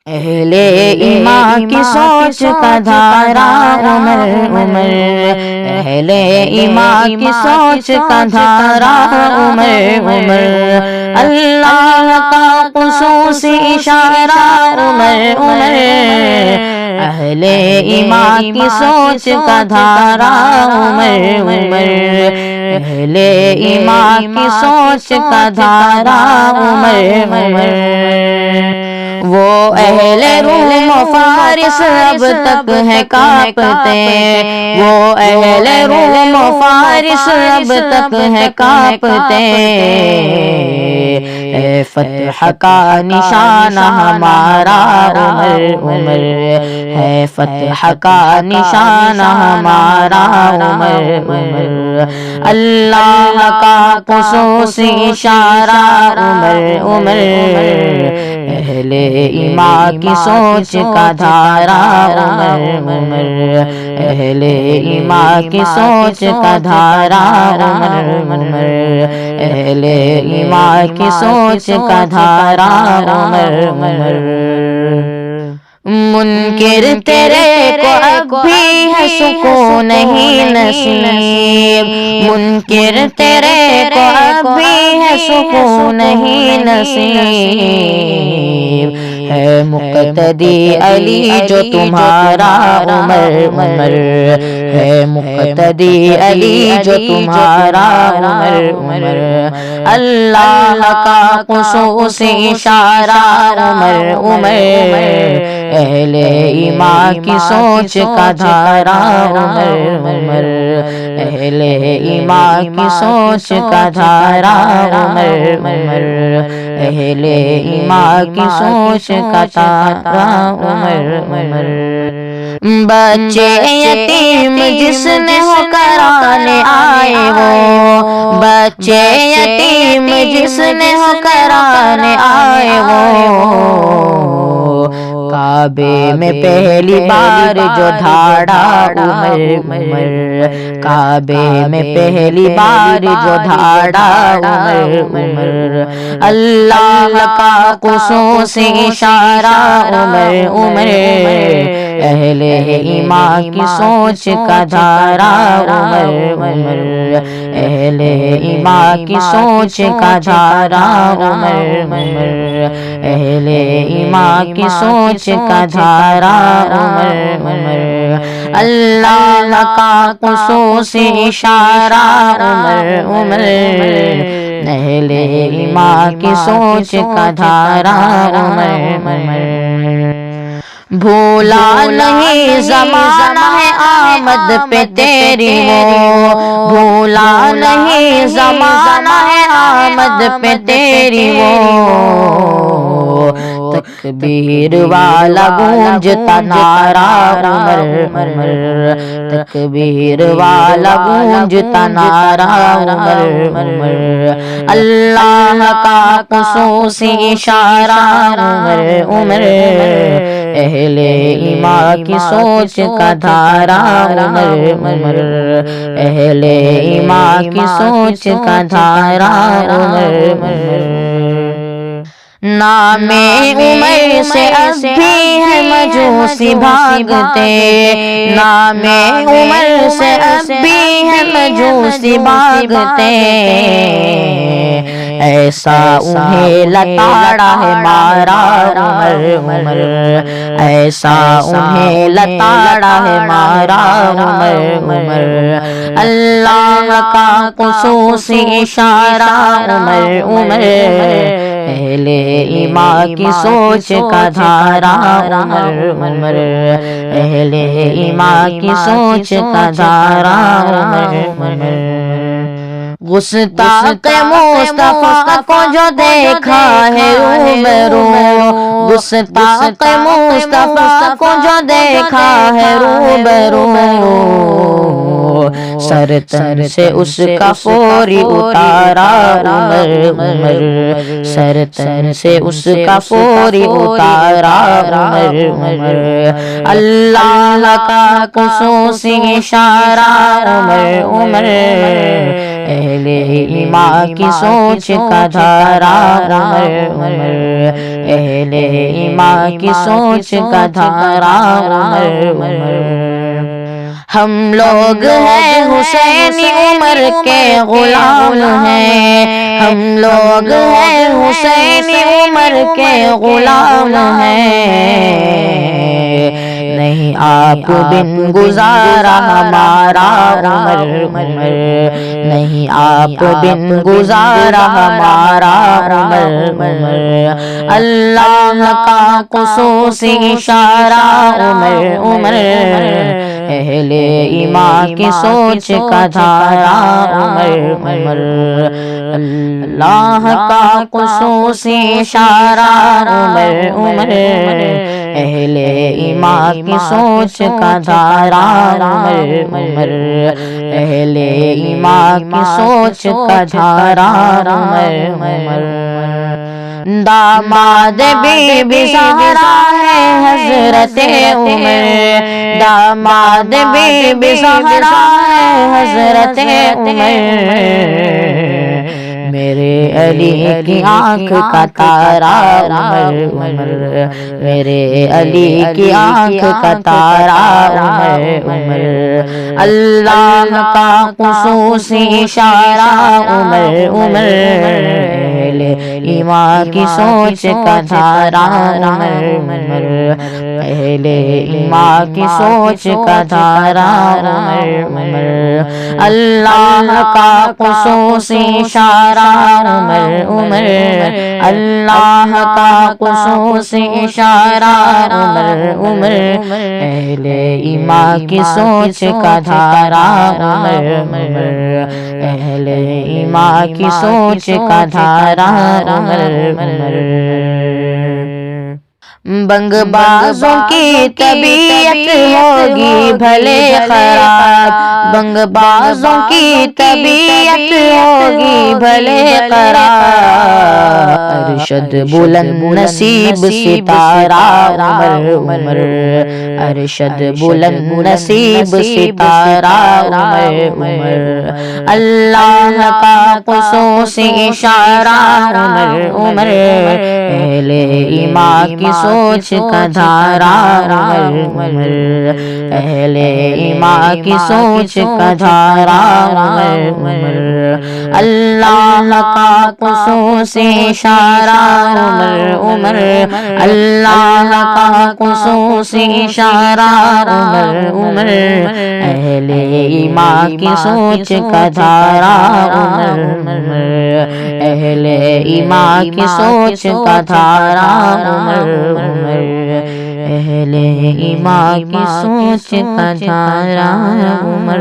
اہل ایمان کی سوچ کا دھارا عمر عمر، اہل ایمان کی سوچ کا دھارا عمر عمر، اللہ کا خصوصی اشارہ عمر عمر، اہل ایمان کی سوچ کا دھارا عمر عمر، اہل ایمان کی سوچ کا دھارا عمر عمر۔ وہ اہل روم و فارس اب تک ہے کانپتے، وہ اہل روم و فارس اب تک ہے کانپتے، اے فتح کا نشان ہمارا عمر عمر، ہے فتح کا نشان ہمارا عمر عمر، اللہ کا خصوصی اشارہ عمر عمر، اہل ایمان کی سوچ کا دھارا عمر عمر، اہل ایمان کی سوچ کا دھارا عمر عمر، اہل ایمان کی سوچ کا دھارا عمر عمر۔ منکر تیرے کو اب بھی ہے سکون نہیں نصیب، منکر تیرے کو اب بھی ہے سکون نہیں نصیب، ہے مقتدی علی جو تمہارا عمر عمر، ہے مقتدی علی جو تمہارا عمر عمر، اللہ کا خصوصی اشارہ عمر عمر، اہل ایمان کی سوچ کا دھارا عمر عمر، اہل ایمان کی سوچ کا دھارا عمر عمر، اہل ایمان کی سوچ کا دھارا عمر عمر۔ بچے یتیم جس نے ہو کرانے آئے وہ، بچے یتیم جس نے ہو کرانے آئے وہ، کعبے میں پہلی بار جو دھاڑا عمر عمر، کعبے میں پہلی بار جو دھاڑا عمر عمر، اللہ کا خصوصی اشارہ عمر عمر، اہل ایمان کی سوچ کا دھارا عمر عمر، اہل ایمان کی سوچ کا دھارا عمر عمر، اہل ایمان کی سوچ کا دھارا عمر عمر، اللہ کا خصوصی اشارہ عمر عمر، اہل ایمان کی سوچ کا دھارا عمر عمر۔ بھولا نہیں زمانہ ہے آمد پہ تیری وہ، بھولا نہیں زمانہ ہے آمد پہ تیری وہ، تکبیر والا گونجتا نعرہ عمر عمر، تکبیر والا گونجتا نعرہ عمر عمر، اللہ کا خصوصی اشارہ عمر عمر، اہل ایمان کی سوچ کا دھارا عمر عمر، اہل ایمان کی سوچ کا دھارا عمر عمر۔ نام عمر سے اب بھی ہے مجوسی بھاگتے، نام عمر سے اب بھی ہے مجوسی بھاگتے، ایسا انہیں لتاڑا ہے مارا عمر عمر، ایسا انہیں لتاڑا ہے مارا عمر عمر، اللہ کا خصوصی اشارہ عمر عمر، اہل ایمان کی سوچ کا دھارا عمر عمر، اہل ایمان کی سوچ کا دھارا عمر عمر۔ گستاخ مصطفیٰ کو جو دیکھا ہے روبرو، گستاخ مصطفیٰ کو جو دیکھا ہے روبرو، سر تن سے اس کا فوری اتارا عمر عمر، سر تن سے اس کا فوری اتارا عمر عمر، اللہ کا خصوصی اشارہ عمر عمر، اہل ایمان کی سوچ کا دھارا عمر اہل ایمان کی سوچ کا دھارا عمر ہم لوگ ہیں حسینی عمر کے غلام ہیں ہم لوگ ہیں حسینی عمر کے غلام ہیں نہیں آپ بن گزارا ہمارا عمر نہیں آپ بن گزارا ہمارا عمر اللہ کا خصوصی اشارہ عمر اہل ایمان کی سوچ کا دھارا عمر اللہ کا خصوصی اشارہ عمر اہل ایمان کی سوچ کا دھارا عمر اہل ایمان کی سوچ کا دھارا عمر داماد بی بی زہرا ہے حضرت عمر داماد بی بی زہرا ہے حضرت عمر میرے علی کی آنکھ کا تارا عمر میرے علی کی آنکھ کا تارا عمر اللہ کا خصوصی اشارہ عمر اہل ایمان کی سوچ کا دھارا عمر اہل ایمان کی سوچ کا دھارا عمر اللہ کا خصوصی اشارہ عمر اللہ کا خصوصی اشارہ عمر اہل ایمان کی سوچ کا دھارا عمر اہل ایمان کی سوچ کا دھارا عمر بنگ بازوں کی طبیعت ہوگی بھلے خراب بنگ بازوں کی طبیعت ہوگی بھلے خراب ارشد بلند نصیب ستارہ عمر ارشد بلند نصیب ستارہ عمر اللہ کا خصوصی اشارہ عمر اہل ایمان کی سوچ کا دھارا عمر اہل ایمان کی سوچ کا دھارا عمر اللہ کا خصوصی اشارہ عمر اللہ کا خصوصی اشارہ عمر اہل ایمان کی سوچ کا دھارا عمر اہل ایمان کی سوچ کا دھارا عمر اہل ایمان کی سوچ کا دھارا عمر